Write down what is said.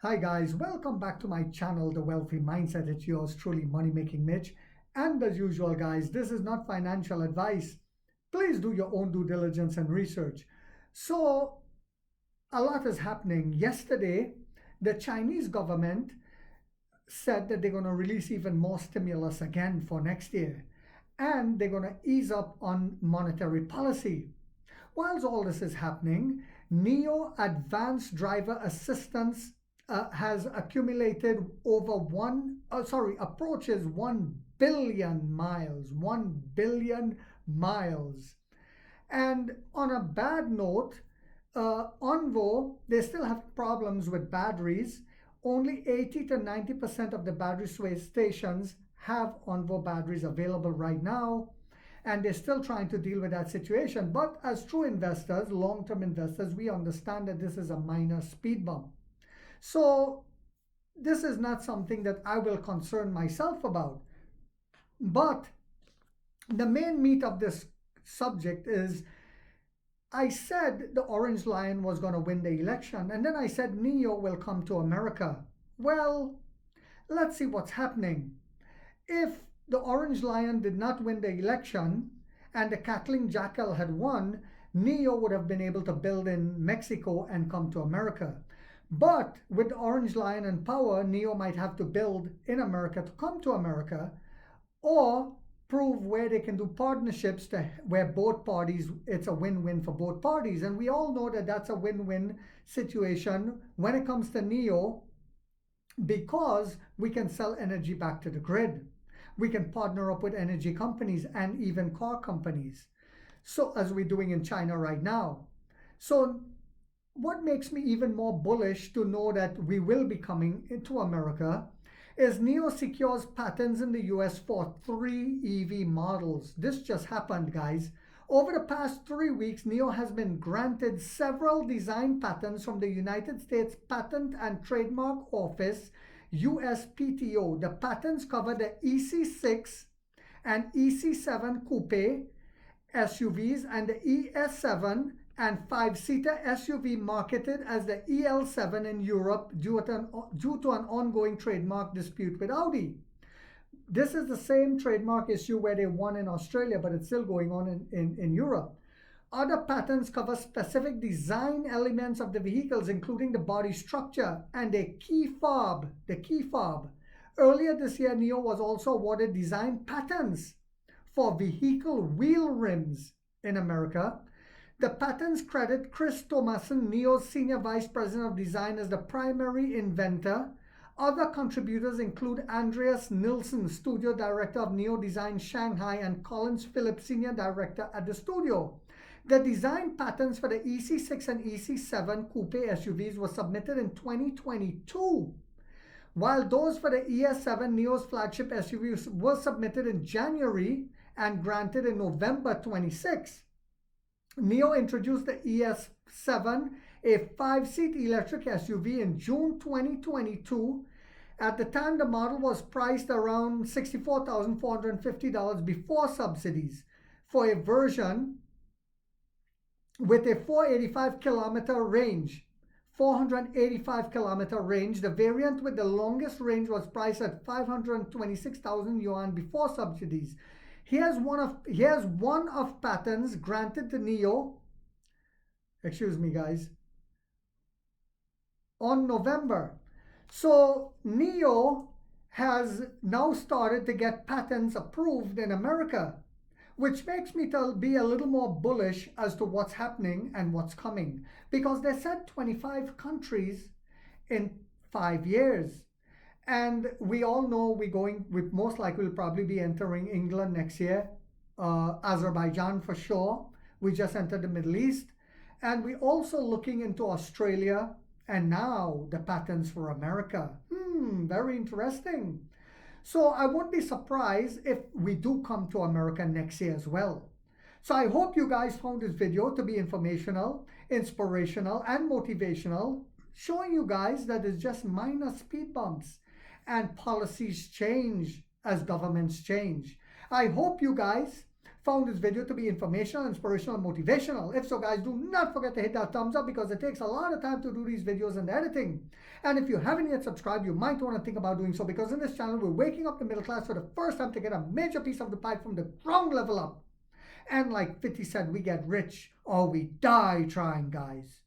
Hi guys, welcome back to my channel, The Wealthy Mindset. It's yours truly, Money Making Mitch. And as usual guys, this is not financial advice. Please do your own due diligence and research. So a lot is happening. Yesterday, the Chinese government said that they're going to release even more stimulus again for next year. And they're going to ease up on monetary policy. Whilst all this is happening, NIO Advanced Driver Assistance has accumulated approaches 1 billion miles. 1 billion miles. And on a bad note, ONVO, they still have problems with batteries. Only 80 to 90% of the battery stations have ONVO batteries available right now. And they're still trying to deal with that situation. But as true investors, long-term investors, we understand that this is a minor speed bump. So this is not something that I will concern myself about. But the main meat of this subject is, I said the Orange Lion was going to win the election, and then I said NIO will come to America. Well, let's see what's happening. If the Orange Lion did not win the election and the Cackling Jackal had won, NIO would have been able to build in Mexico and come to America. But with the Orange Lion in power, NIO might have to build in America to come to America, or prove where they can do partnerships where both parties, it's a win-win for both parties. And we all know that that's a win-win situation when it comes to NIO, because we can sell energy back to the grid. We can partner up with energy companies and even car companies. So as we're doing in China right now. So what makes me even more bullish to know that we will be coming into America is NIO secures patents in the US for 3 EV models. This just happened, guys. Over the past 3 weeks, NIO has been granted several design patents from the United States Patent and Trademark Office, USPTO. The patents cover the EC6 and EC7 coupe SUVs and the ES7 and 5-seater SUV marketed as the EL7 in Europe due to an ongoing trademark dispute with Audi. This is the same trademark issue where they won in Australia, but it's still going on in Europe. Other patents cover specific design elements of the vehicles, including the body structure and the key fob. Earlier this year, NIO was also awarded design patents for vehicle wheel rims in America. The patents credit Chris Thomason, NIO's Senior Vice President of Design, as the primary inventor. Other contributors include Andreas Nilsson, Studio Director of NIO Design Shanghai, and Collins Phillips, Senior Director at the studio. The design patents for the EC6 and EC7 coupe SUVs were submitted in 2022, while those for the ES7, NIO's flagship SUVs, were submitted in January and granted in November 26. NIO introduced the ES7, a 5-seat electric SUV, in June 2022. At the time, the model was priced around $64,450 before subsidies for a version with a 485-kilometer range. 485-kilometer range. The variant with the longest range was priced at 526,000 yuan before subsidies. Here's one of patents granted to NIO, excuse me guys, on November. So NIO has now started to get patents approved in America, which makes me be a little more bullish as to what's happening and what's coming, because they said 25 countries in 5 years. And we all know we most likely will probably be entering England next year, Azerbaijan for sure. We just entered the Middle East. And we're also looking into Australia and now the patents for America. Very interesting. So I won't be surprised if we do come to America next year as well. So I hope you guys found this video to be informational, inspirational, and motivational, showing you guys that it's just minor speed bumps and policies change as governments change. I hope you guys found this video to be informational, inspirational, and motivational. If so, guys, do not forget to hit that thumbs up because it takes a lot of time to do these videos and editing. And if you haven't yet subscribed, you might want to think about doing so because in this channel, we're waking up the middle class for the first time to get a major piece of the pie from the ground level up. And like 50 said, we get rich or we die trying, guys.